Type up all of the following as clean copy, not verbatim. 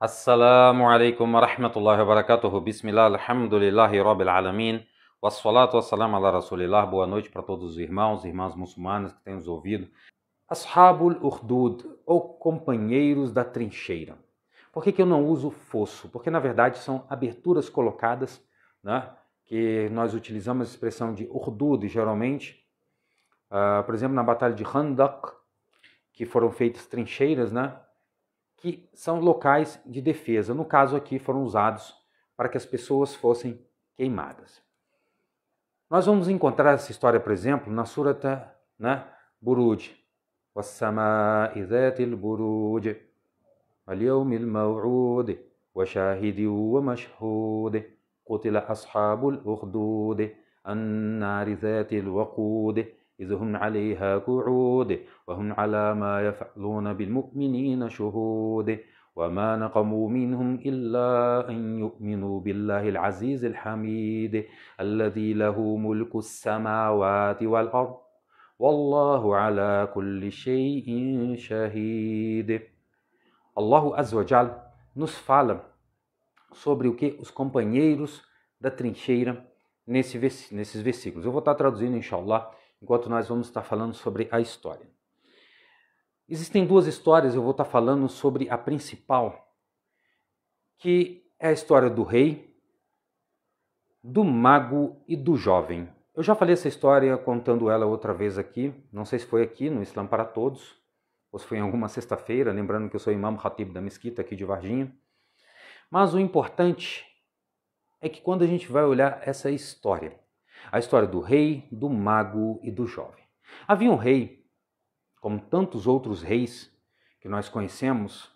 Assalamu alaikum wa rahmatullahi wa barakatuhu. Bismillah, alhamdulillahi rabbil alamin. Wassalatu wassalamu ala rasulillah. Boa noite para todos os irmãos e irmãs muçulmanas que têm nos ouvido. Ashabul Ukhdud, ou companheiros da trincheira. Por que eu não uso fosso? Porque na verdade são aberturas colocadas, né, que nós utilizamos a expressão de Ukhdud geralmente. Por exemplo, na batalha de Khandaq, que foram feitas trincheiras, né, que são locais de defesa. No caso aqui foram usados para que as pessoas fossem queimadas. Nós vamos encontrar essa história, por exemplo, na Surata, né, Buruj. وَالسَّمَاءِ ذَاتِ الْبُرُوجِ وَالْيَوْمِ الْمَوْعُودِ وَشَاهِدٍ وَمَشْهُودٍ قُتِلَ أَصْحَابُ الْأُخْدُودِ النَّارِ ذَاتِ الْوَقُودِ إِذْ هُمْ عَلَيْهَا قُعُودٌ وَهُمْ عَلَى مَا يَفْعَلُونَ بِالْمُؤْمِنِينَ شُهُودٌ وَمَا نَقَمُوا مِنْهُمْ إِلَّا أَنْ يُؤْمِنُوا بِاللَّهِ الْعَزِيزِ الْحَمِيدِ الَّذِي لَهُ مُلْكُ السَّمَاوَاتِ وَالْأَرْضِ وَاللَّهُ عَلَى كُلِّ شَيْءٍ شَهِيدٌ. Allahu Azza wa Jal nos fala sobre o que os companheiros da trincheira nesses versículos. Eu vou estar traduzindo, inshallah, enquanto nós vamos estar falando sobre a história. Existem duas histórias, eu vou estar falando sobre a principal, que é a história do rei, do mago e do jovem. Eu já falei essa história contando ela outra vez aqui, não sei se foi aqui no Islã para Todos, ou se foi em alguma sexta-feira, lembrando que eu sou imam Khatib da mesquita aqui de Varginha. Mas o importante é que quando a gente vai olhar essa história, a história do rei, do mago e do jovem. Havia um rei, como tantos outros reis que nós conhecemos,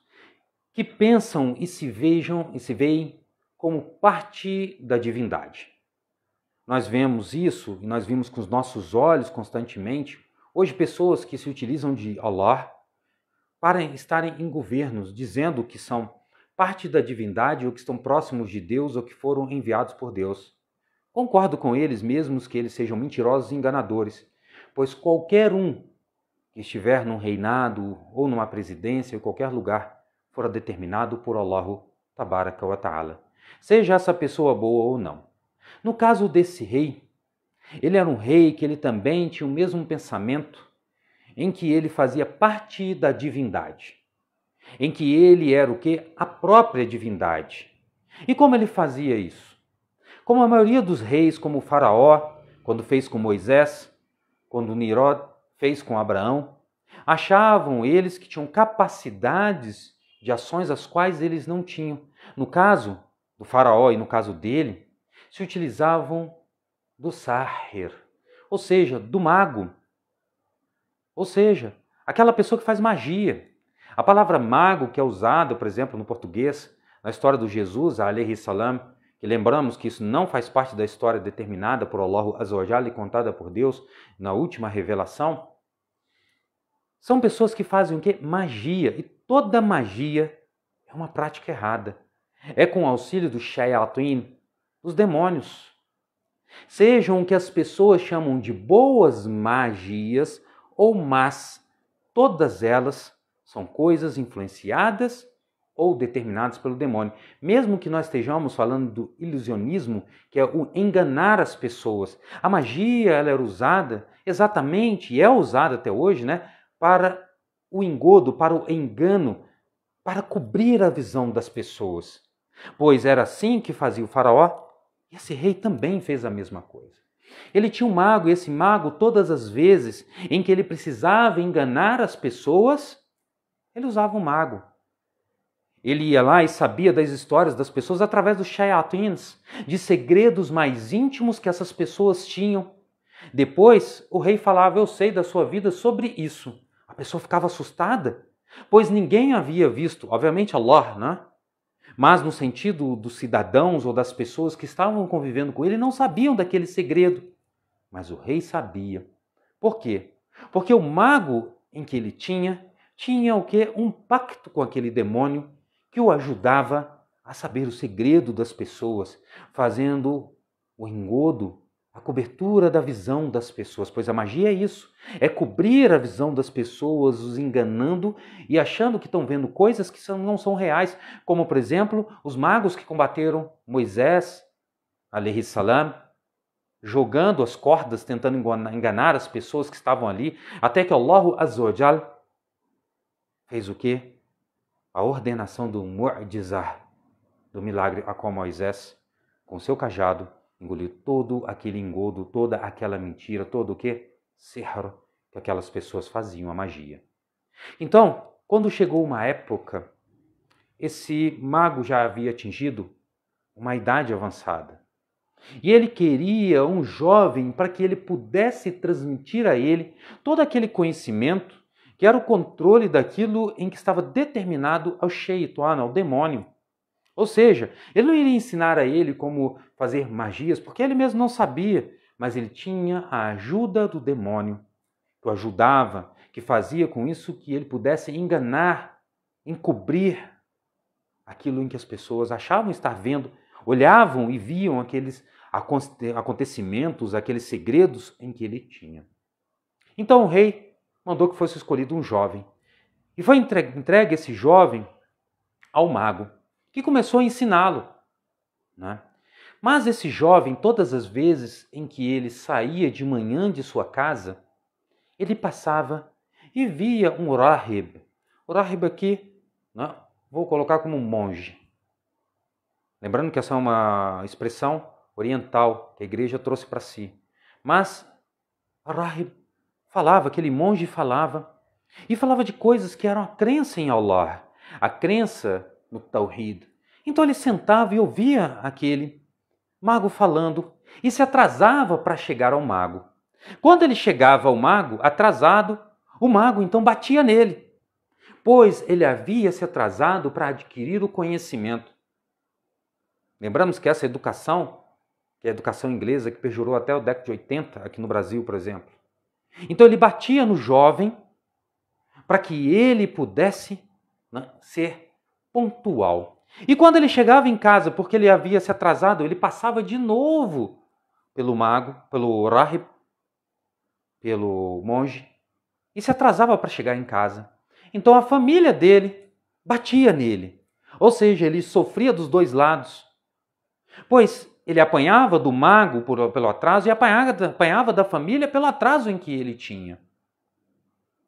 que pensam e se veem como parte da divindade. Nós vemos isso e nós vimos com os nossos olhos constantemente, hoje pessoas que se utilizam de Allah para estarem em governos, dizendo que são parte da divindade ou que estão próximos de Deus ou que foram enviados por Deus. Concordo com eles, mesmo que eles sejam mentirosos e enganadores, pois qualquer um que estiver num reinado ou numa presidência, em qualquer lugar, fora determinado por Allahu Tabaraka wa Ta'ala, seja essa pessoa boa ou não. No caso desse rei, ele era um rei que ele também tinha o mesmo pensamento, em que ele fazia parte da divindade, em que ele era o quê? A própria divindade. E como ele fazia isso? Como a maioria dos reis, como o faraó, quando fez com Moisés, quando Nimrod fez com Abraão, achavam eles que tinham capacidades de ações as quais eles não tinham. No caso do faraó e no caso dele, se utilizavam do sahir, ou seja, do mago, ou seja, aquela pessoa que faz magia. A palavra mago, que é usada, por exemplo, no português, na história do Jesus, alayhi salam, que lembramos que isso não faz parte da história determinada por Allah Azza wa Jalla e contada por Deus na última revelação, são pessoas que fazem o quê? Magia. E toda magia é uma prática errada. É com o auxílio do shayatin, dos demônios. Sejam o que as pessoas chamam de boas magias ou más, todas elas são coisas influenciadas ou determinadas pelo demônio. Mesmo que nós estejamos falando do ilusionismo, que é o enganar as pessoas. A magia ela era usada exatamente, e é usada até hoje, né, para o engodo, para o engano, para cobrir a visão das pessoas. Pois era assim que fazia o faraó, e esse rei também fez a mesma coisa. Ele tinha um mago, e esse mago, todas as vezes em que ele precisava enganar as pessoas, ele usava um mago. Ele ia lá e sabia das histórias das pessoas através dos shayatins, de segredos mais íntimos que essas pessoas tinham. Depois, o rei falava, eu sei da sua vida sobre isso. A pessoa ficava assustada, pois ninguém havia visto, obviamente Allah, né? Mas no sentido dos cidadãos ou das pessoas que estavam convivendo com ele, não sabiam daquele segredo. Mas o rei sabia. Por quê? Porque o mago em que ele tinha o quê? Um pacto com aquele demônio que o ajudava a saber o segredo das pessoas, fazendo o engodo a cobertura da visão das pessoas, pois a magia é isso, é cobrir a visão das pessoas, os enganando e achando que estão vendo coisas que não são reais, como por exemplo, os magos que combateram Moisés, alayhi salam, jogando as cordas, tentando enganar as pessoas que estavam ali, até que Allah Azza wa Jal fez o quê? A ordenação do mu'jizah, do milagre a qual Moisés, com seu cajado, engoliu todo aquele engodo, toda aquela mentira, todo o quê? Sihr, que aquelas pessoas faziam, a magia. Então, quando chegou uma época, esse mago já havia atingido uma idade avançada. E ele queria um jovem para que ele pudesse transmitir a ele todo aquele conhecimento que era o controle daquilo em que estava determinado ao Shaitan, ao demônio. Ou seja, ele não iria ensinar a ele como fazer magias, porque ele mesmo não sabia, mas ele tinha a ajuda do demônio, que o ajudava, que fazia com isso que ele pudesse enganar, encobrir aquilo em que as pessoas achavam estar vendo, olhavam e viam aqueles acontecimentos, aqueles segredos em que ele tinha. Então o rei mandou que fosse escolhido um jovem. E foi entregue esse jovem ao mago, que começou a ensiná-lo, né? Mas esse jovem, todas as vezes em que ele saía de manhã de sua casa, ele passava e via um rahib. O rahib aqui, né, vou colocar como um monge. Lembrando que essa é uma expressão oriental que a igreja trouxe para si. Mas rahib falava, aquele monge falava, e falava de coisas que eram a crença em Allah, a crença no Tawhid. Então ele sentava e ouvia aquele mago falando e se atrasava para chegar ao mago. Quando ele chegava ao mago, atrasado, o mago então batia nele, pois ele havia se atrasado para adquirir o conhecimento. Lembramos que essa educação, que é a educação inglesa, que perdurou até o década de 80, aqui no Brasil, por exemplo. Então ele batia no jovem para que ele pudesse, né, ser pontual. E quando ele chegava em casa, porque ele havia se atrasado, ele passava de novo pelo mago, pelo rahib, pelo monge, e se atrasava para chegar em casa. Então a família dele batia nele. Ou seja, ele sofria dos dois lados. Pois ele apanhava do mago pelo atraso e apanhava da família pelo atraso em que ele tinha.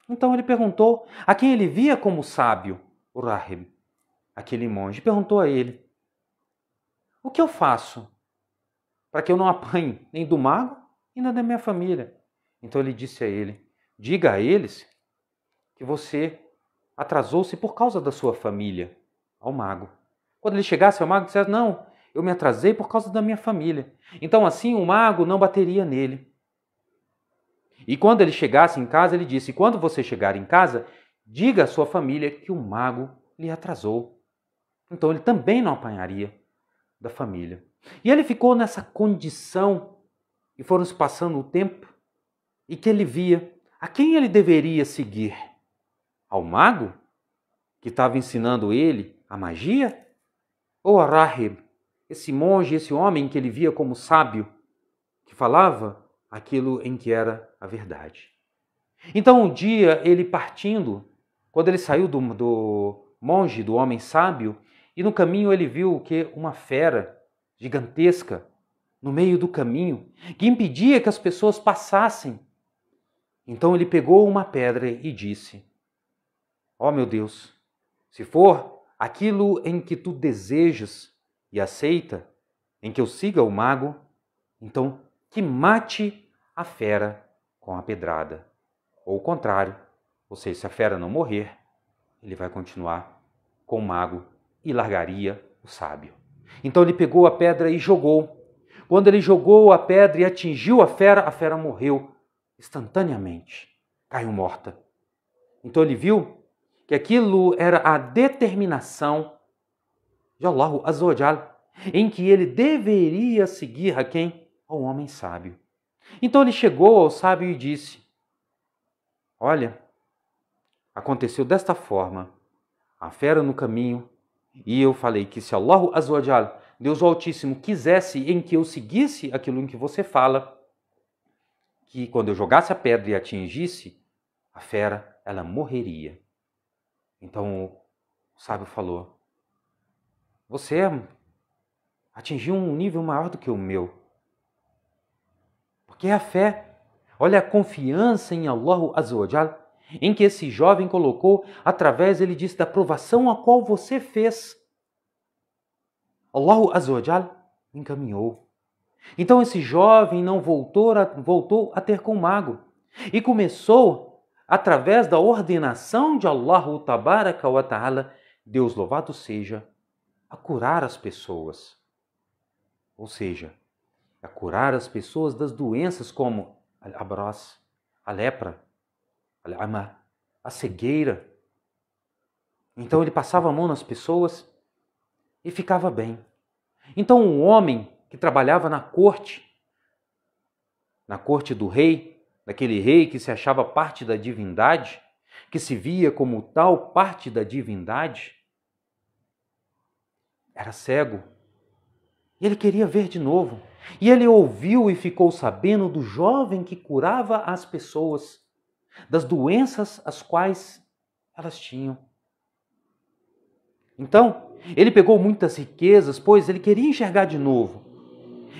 Então ele perguntou a quem ele via como sábio, o rahib, aquele monge, perguntou a ele: o que eu faço para que eu não apanhe nem do mago e nem da minha família? Então ele disse a ele: diga a eles que você atrasou-se por causa da sua família, ao mago. Quando ele chegasse ao mago, dissesse: não, eu me atrasei por causa da minha família. Então assim o mago não bateria nele. E quando ele chegasse em casa, ele disse: quando você chegar em casa, diga à sua família que o mago lhe atrasou. Então ele também não apanharia da família. E ele ficou nessa condição, e foram se passando o tempo, e que ele via a quem ele deveria seguir: ao mago, que estava ensinando ele a magia, ou a rahib, esse monge, esse homem que ele via como sábio, que falava aquilo em que era a verdade. Então um dia ele partindo, quando ele saiu do monge, do homem sábio, e no caminho ele viu o quê? Uma fera gigantesca no meio do caminho, que impedia que as pessoas passassem. Então ele pegou uma pedra e disse: ó meu Deus, se for aquilo em que tu desejas e aceita, em que eu siga o mago, então que mate a fera com a pedrada. Ou o contrário, ou seja, se a fera não morrer, ele vai continuar com o mago e largaria o sábio. Então ele pegou a pedra e jogou. Quando ele jogou a pedra e atingiu a fera morreu instantaneamente, caiu morta. Então ele viu que aquilo era a determinação de Allah Azza wa Jal, em que ele deveria seguir a quem? Ao homem sábio. Então ele chegou ao sábio e disse: olha, aconteceu desta forma, a fera no caminho, e eu falei que se Allah Azza wa Jal, Deus Altíssimo, quisesse em que eu seguisse aquilo em que você fala, que quando eu jogasse a pedra e atingisse a fera, ela morreria. Então o sábio falou: você atingiu um nível maior do que o meu. Porque é a fé, olha a confiança em Allah Azza wa Jal, em que esse jovem colocou através, ele disse, da provação a qual você fez. Allah Azza wa Jal encaminhou. Então esse jovem não voltou a ter cômago e começou, através da ordenação de Allah Tabaraka wa Ta'ala, Deus louvado seja, a curar as pessoas. Ou seja, a curar as pessoas das doenças como al-abras, a lepra, al-ama, a cegueira. Então ele passava a mão nas pessoas e ficava bem. Então um homem que trabalhava na corte do rei, daquele rei que se achava parte da divindade, que se via como tal parte da divindade, era cego. E ele queria ver de novo. E ele ouviu e ficou sabendo do jovem que curava as pessoas, das doenças as quais elas tinham. Então, ele pegou muitas riquezas, pois ele queria enxergar de novo.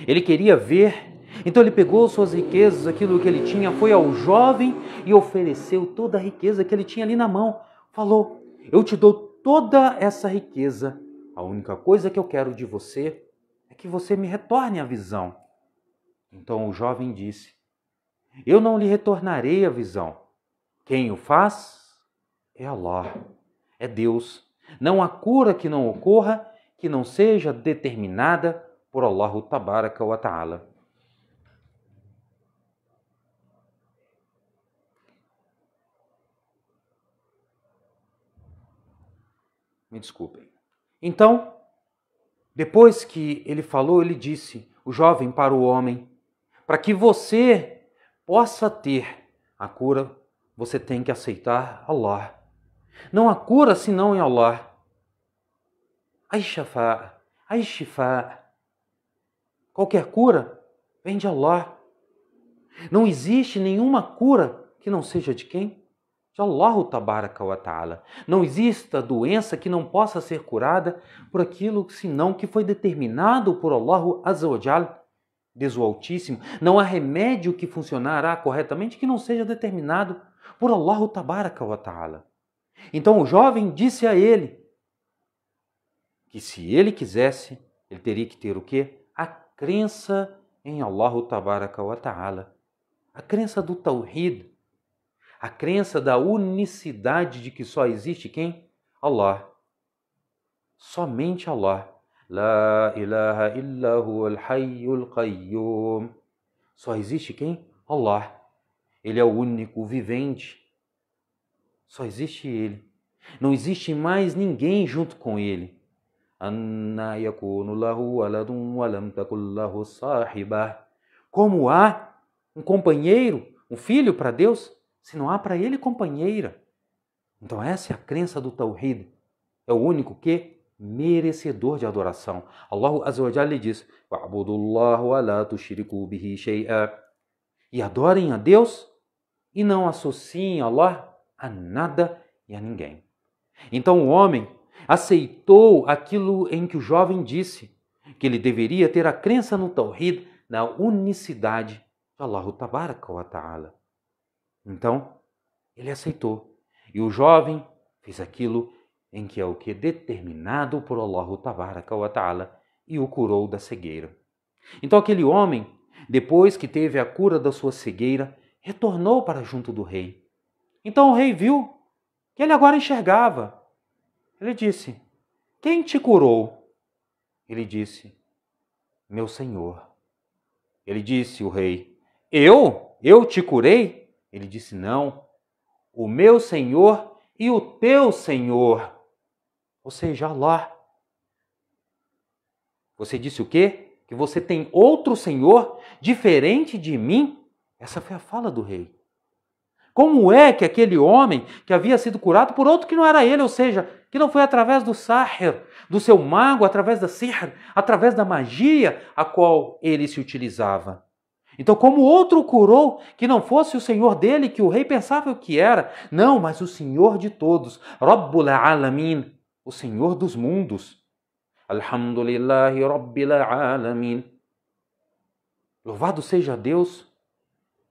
Ele queria ver. Então ele pegou suas riquezas, aquilo que ele tinha, foi ao jovem e ofereceu toda a riqueza que ele tinha ali na mão. Falou: eu te dou toda essa riqueza. A única coisa que eu quero de você é que você me retorne a visão. Então o jovem disse: eu não lhe retornarei a visão. Quem o faz é Allah, é Deus. Não há cura que não ocorra, que não seja determinada por Allah Tabaraka wa Ta'ala. Me desculpem. Então, depois que ele falou, ele disse, o jovem para o homem: para que você possa ter a cura, você tem que aceitar Allah. Não há cura senão em Allah. Ai-Shifa. Qualquer cura vem de Allah. Não existe nenhuma cura que não seja de quem? De Allah Tabaraka wa Ta'ala. Não existe doença que não possa ser curada por aquilo senão que foi determinado por Allah Azza wa Jal, Deus o Altíssimo. Não há remédio que funcionará corretamente que não seja determinado por Allah Tabaraka wa Ta'ala. Então o jovem disse a ele que se ele quisesse, ele teria que ter o quê? A crença em Allah Tabaraka wa Ta'ala. A crença do Tawhid. A crença da unicidade de que só existe quem? Allah. Somente Allah. La ilaha illa huwal hayyul qayyum. Só existe quem? Allah. Ele é o único vivente. Só existe Ele. Não existe mais ninguém junto com Ele. Anna yakunu lahu waladun wa lam takul lahu sahibah. Como há um companheiro, um filho para Deus, se não há para ele companheira? Então essa é a crença do Tawhid. É o único que merecedor de adoração. Allah Azza wa Jalla lhe diz: wa'budullaha wa la tushriku bihi shay'a. E adorem a Deus e não associem Allah a nada e a ninguém. Então o homem aceitou aquilo em que o jovem disse, que ele deveria ter a crença no Tawhid, na unicidade de Allah Tabaraka wa Ta'ala. Então, ele aceitou. E o jovem fez aquilo em que é o que é determinado por Allah Tabaraka wa Ta'ala e o curou da cegueira. Então aquele homem, depois que teve a cura da sua cegueira, retornou para junto do rei. Então o rei viu que ele agora enxergava. Ele disse: quem te curou? Ele disse: meu senhor. Ele disse, o rei: eu te curei? Ele disse: não, o meu senhor e o teu senhor. Ou seja, Allah. Você disse o quê? Que você tem outro senhor diferente de mim? Essa foi a fala do rei. Como é que aquele homem que havia sido curado por outro que não era ele, ou seja, que não foi através do sahir, do seu mago, através da sihr, através da magia a qual ele se utilizava. Então, como outro o curou, que não fosse o Senhor dele, que o rei pensava que era, não, mas o Senhor de todos, Rabbul Alamin, o Senhor dos mundos. Alhamdulillahi Rabbil Alamin. Louvado seja Deus,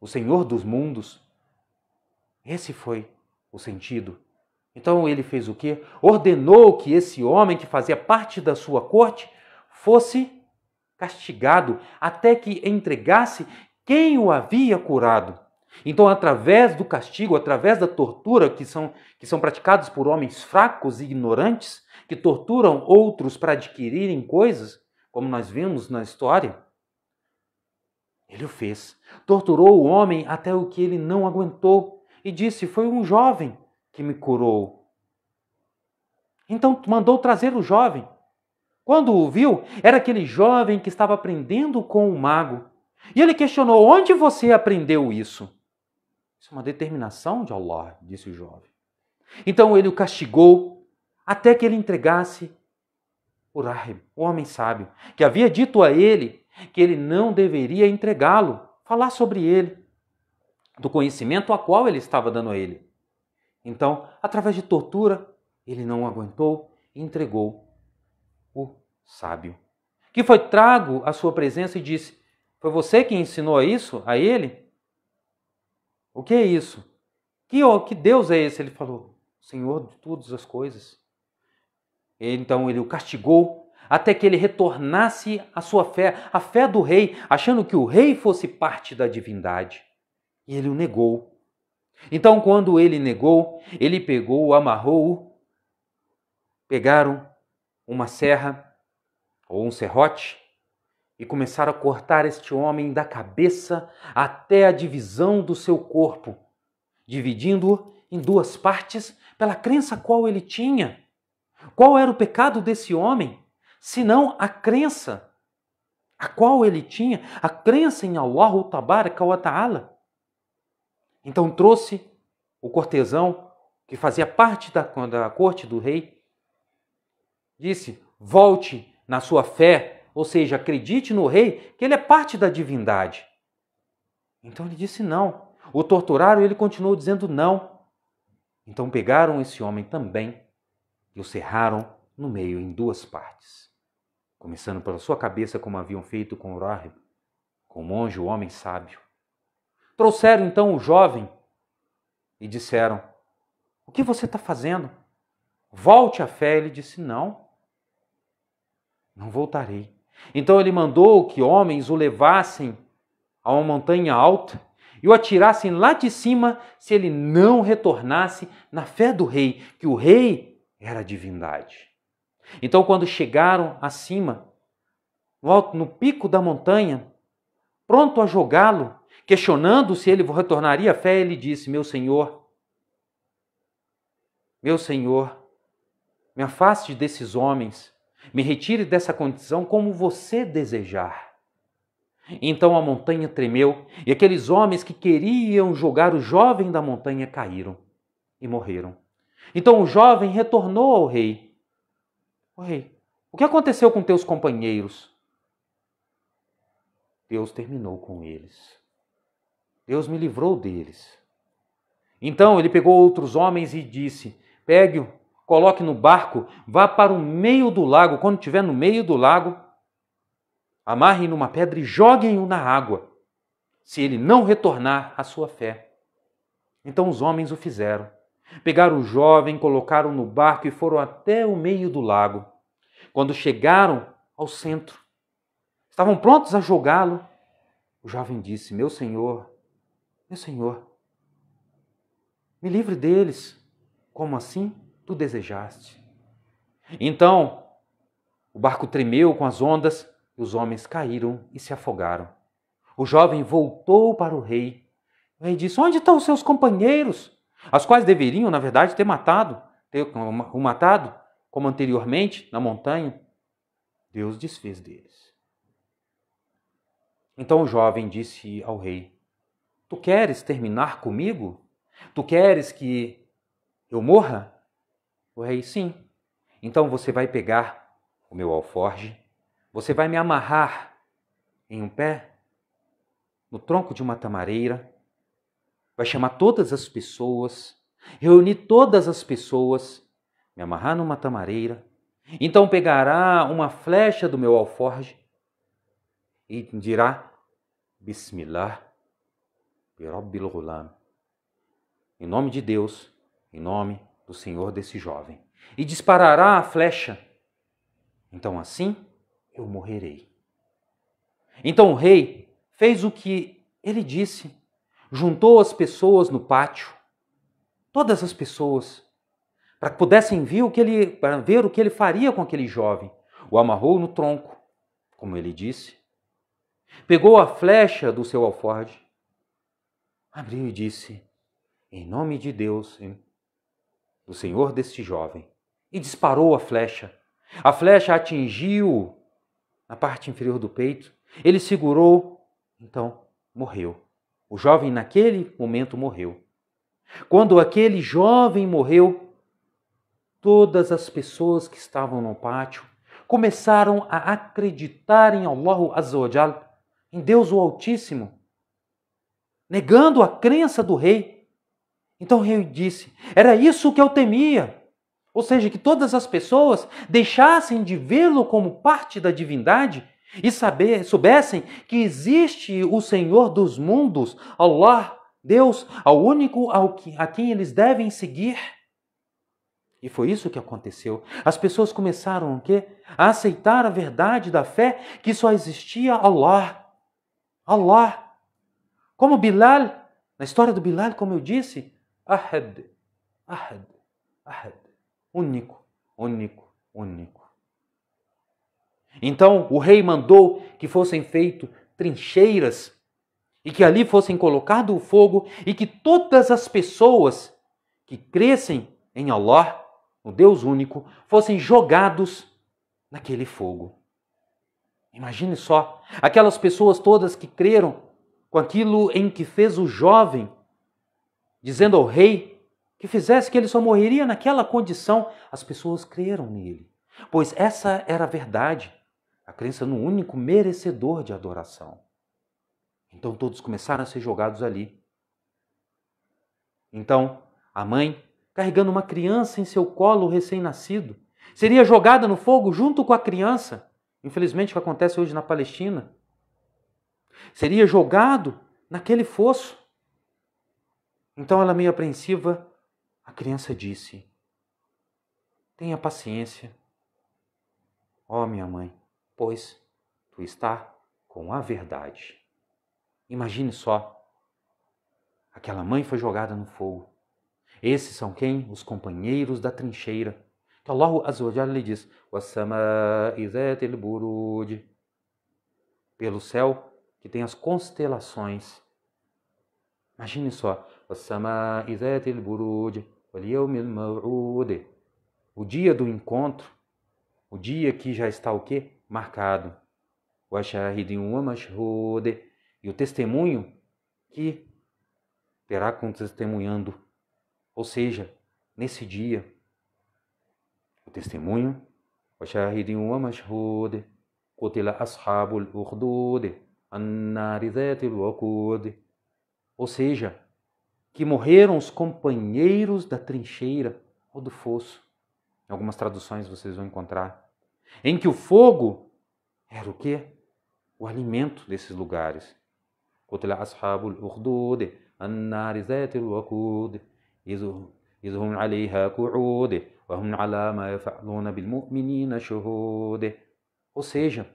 o Senhor dos mundos. Esse foi o sentido. Então ele fez o quê? Ordenou que esse homem que fazia parte da sua corte fosse castigado até que entregasse quem o havia curado. Então, através do castigo, através da tortura que são praticados por homens fracos e ignorantes, que torturam outros para adquirirem coisas, como nós vimos na história, ele o fez. Torturou o homem até o que ele não aguentou e disse: foi um jovem que me curou. Então mandou trazer o jovem. Quando o viu, era aquele jovem que estava aprendendo com o mago. E ele questionou: onde você aprendeu isso? Isso é uma determinação de Allah, disse o jovem. Então ele o castigou até que ele entregasse o Rahib, o homem sábio, que havia dito a ele que ele não deveria entregá-lo, falar sobre ele, do conhecimento a qual ele estava dando a ele. Então, através de tortura, ele não aguentou e entregou o sábio, que foi trago à sua presença e disse: foi você que ensinou isso a ele? O que é isso? Que Deus é esse? Ele falou: Senhor de todas as coisas. Então ele o castigou até que ele retornasse à sua fé, a fé do rei, achando que o rei fosse parte da divindade. E ele o negou. Então, quando ele negou, ele pegou, amarrou-o, pegaram uma serra ou um serrote e começaram a cortar este homem da cabeça até a divisão do seu corpo, dividindo-o em duas partes pela crença qual ele tinha. Qual era o pecado desse homem? Senão a crença a qual ele tinha, a crença em Allah Tabaraka wa Ta'ala. Então trouxe o cortesão, que fazia parte da corte do rei, disse: volte na sua fé, ou seja, acredite no rei, que ele é parte da divindade. Então ele disse não. O torturaram e ele continuou dizendo não. Então pegaram esse homem também e o cerraram no meio em duas partes, começando pela sua cabeça, como haviam feito com o Rahib, com o monge, o homem sábio. Trouxeram então o jovem e disseram: o que você está fazendo? Volte à fé. Ele disse: não voltarei. Então ele mandou que homens o levassem a uma montanha alta e o atirassem lá de cima se ele não retornasse na fé do rei, que o rei era a divindade. Então, quando chegaram acima, no pico da montanha, pronto a jogá-lo, questionando se ele retornaria à fé, ele disse: meu Senhor, me afaste desses homens, me retire dessa condição como você desejar. Então a montanha tremeu e aqueles homens que queriam jogar o jovem da montanha caíram e morreram. Então o jovem retornou ao rei. O rei, o que aconteceu com teus companheiros? Deus terminou com eles. Deus me livrou deles. Então ele pegou outros homens e disse: pegue-o, coloque no barco, vá para o meio do lago. Quando estiver no meio do lago, amarrem numa pedra e joguem-o na água, se ele não retornar à sua fé. Então os homens o fizeram. Pegaram o jovem, colocaram no barco e foram até o meio do lago. Quando chegaram ao centro, estavam prontos a jogá-lo. O jovem disse: meu senhor, me livre deles, como assim tu desejaste. Então o barco tremeu com as ondas e os homens caíram e se afogaram. O jovem voltou para o rei. O rei disse: onde estão os seus companheiros? As quais deveriam, na verdade, ter matado, como anteriormente, na montanha. Deus desfez deles. Então o jovem disse ao rei: tu queres terminar comigo? Tu queres que eu morra? O rei: sim. Então você vai pegar o meu alforje, você vai me amarrar em um pé no tronco de uma tamareira, vai chamar todas as pessoas, reunir todas as pessoas, me amarrar numa tamareira, então pegará uma flecha do meu alforje e dirá, Bismillah, bi Rabbil Ghulam, em nome de Deus, em nome do Senhor desse jovem, e disparará a flecha. Então assim eu morrerei. Então o rei fez o que ele disse, juntou as pessoas no pátio, todas as pessoas, para que pudessem ver o que ele faria com aquele jovem. O amarrou no tronco, como ele disse, pegou a flecha do seu alforje, abriu e disse, em nome de Deus, do Senhor deste jovem, e disparou a flecha. A flecha atingiu na parte inferior do peito, ele segurou, então morreu. O jovem naquele momento morreu. Quando aquele jovem morreu, todas as pessoas que estavam no pátio começaram a acreditar em Allah Azza wa Jal, em Deus o Altíssimo, negando a crença do rei. Então o rei disse, era isso que eu temia. Ou seja, que todas as pessoas deixassem de vê-lo como parte da divindade e soubessem que existe o Senhor dos mundos, Allah, Deus, ao único a quem eles devem seguir. E foi isso que aconteceu. As pessoas começaram a aceitar a verdade da fé que só existia Allah. Allah. Como Bilal, na história do Bilal, como eu disse, Ahad, Ahad, Ahad. Único, único, único. Então o rei mandou que fossem feitas trincheiras e que ali fossem colocado o fogo e que todas as pessoas que crescem em Allah, o Deus único, fossem jogados naquele fogo. Imagine só, aquelas pessoas todas que creram com aquilo em que fez o jovem, dizendo ao rei que fizesse que ele só morreria naquela condição, as pessoas creram nele, pois essa era a verdade, a crença no único merecedor de adoração. Então todos começaram a ser jogados ali. Então a mãe, carregando uma criança em seu colo recém-nascido, seria jogada no fogo junto com a criança, infelizmente o que acontece hoje na Palestina, seria jogado naquele fosso. Então ela, meio apreensiva, a criança disse, tenha paciência, ó minha mãe, pois tu está com a verdade. Imagine só, aquela mãe foi jogada no fogo. Esses são quem? Os companheiros da trincheira. Que Allah Azza wa Jalla lhe diz, وَالسَّمَاءِ ذَاتِ الْبُرُوجِ, pelo céu que tem as constelações. Imagine só, وَالسَّمَاءِ ذَاتِ الْبُرُوجِ وَالْيَوْمِ الْمَوْعُودِ, o dia do encontro, o dia que já está o quê? Marcado. وَشَاهِدٍ وَمَشْهُودٍ, e o testemunho que terá com testemunhando. Ou seja, nesse dia, o testemunho, وَشَاهِدٍ وَمَشْهُودٍ قُتِلَ أَصْحَابُ الْأُخْدُودِ النَّارِ ذَاتِ الْوَقُودِ, ou seja, que morreram os companheiros da trincheira ou do fosso. Em algumas traduções vocês vão encontrar. Em que o fogo era o quê? O alimento desses lugares. قُتِلَ أَصْحَابُ الْأُخْدُودِ النَّارِ ذَاتِ الْوَقُودِ إِذْ هُمْ عَلَيْهَا قُعُودٌ وَهُمْ عَلَى مَا يَفْعَلُونَ بِالْمُؤْمِنِينَ شُهُودٌ. Ou seja,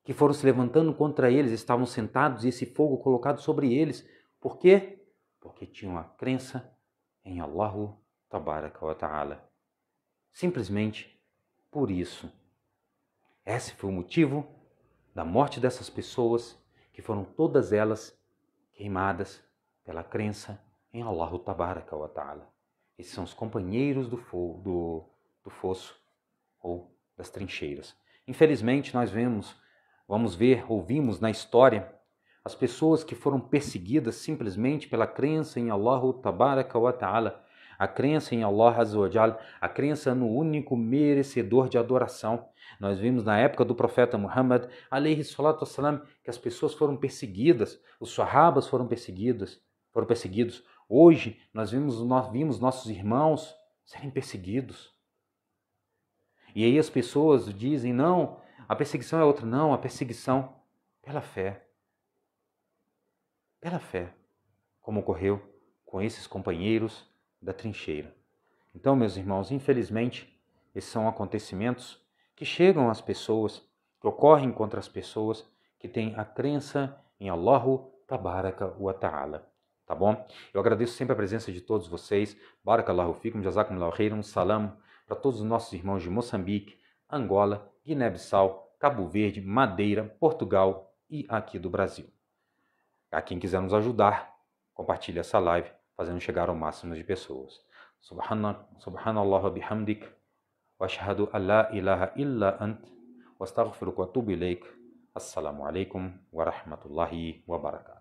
que foram se levantando contra eles, estavam sentados e esse fogo colocado sobre eles. Por quê? Porque tinham a crença em Allah Tabaraka wa Ta'ala. Simplesmente por isso. Esse foi o motivo da morte dessas pessoas, que foram todas elas queimadas pela crença em Allah Tabaraka wa Ta'ala. Esses são os companheiros do fosso ou das trincheiras. Infelizmente, nós ouvimos na história as pessoas que foram perseguidas simplesmente pela crença em Allah Tabaraka wa Ta'ala. A crença em Allah Azza wa Jal, a crença no único merecedor de adoração. Nós vimos na época do profeta Muhammad, alayhi salatu wassalam, que as pessoas foram perseguidas, os sahabas foram perseguidos. Hoje nós vimos nossos irmãos serem perseguidos. E aí as pessoas dizem, não, a perseguição é outra. Não, a perseguição pela fé. Pela fé, como ocorreu com esses companheiros da trincheira. Então, meus irmãos, infelizmente, esses são acontecimentos que chegam às pessoas, que ocorrem contra as pessoas que têm a crença em Allahu Tabaraka wa Ta'ala. Tá bom? Eu agradeço sempre a presença de todos vocês. Barakallahu fikum, jazakumullahu khairan, salam para todos os nossos irmãos de Moçambique, Angola, Guiné-Bissau, Cabo Verde, Madeira, Portugal e aqui do Brasil. A quem quiser nos ajudar, compartilhe essa live, fazendo chegar ao máximo de pessoas. Subhanallah wa bihamdik, wa ashhadu an la ilaha illa ant, wa astaghfiruka wa atubu ilaik. Assalamu alaikum wa rahmatullahi wa barakatuh.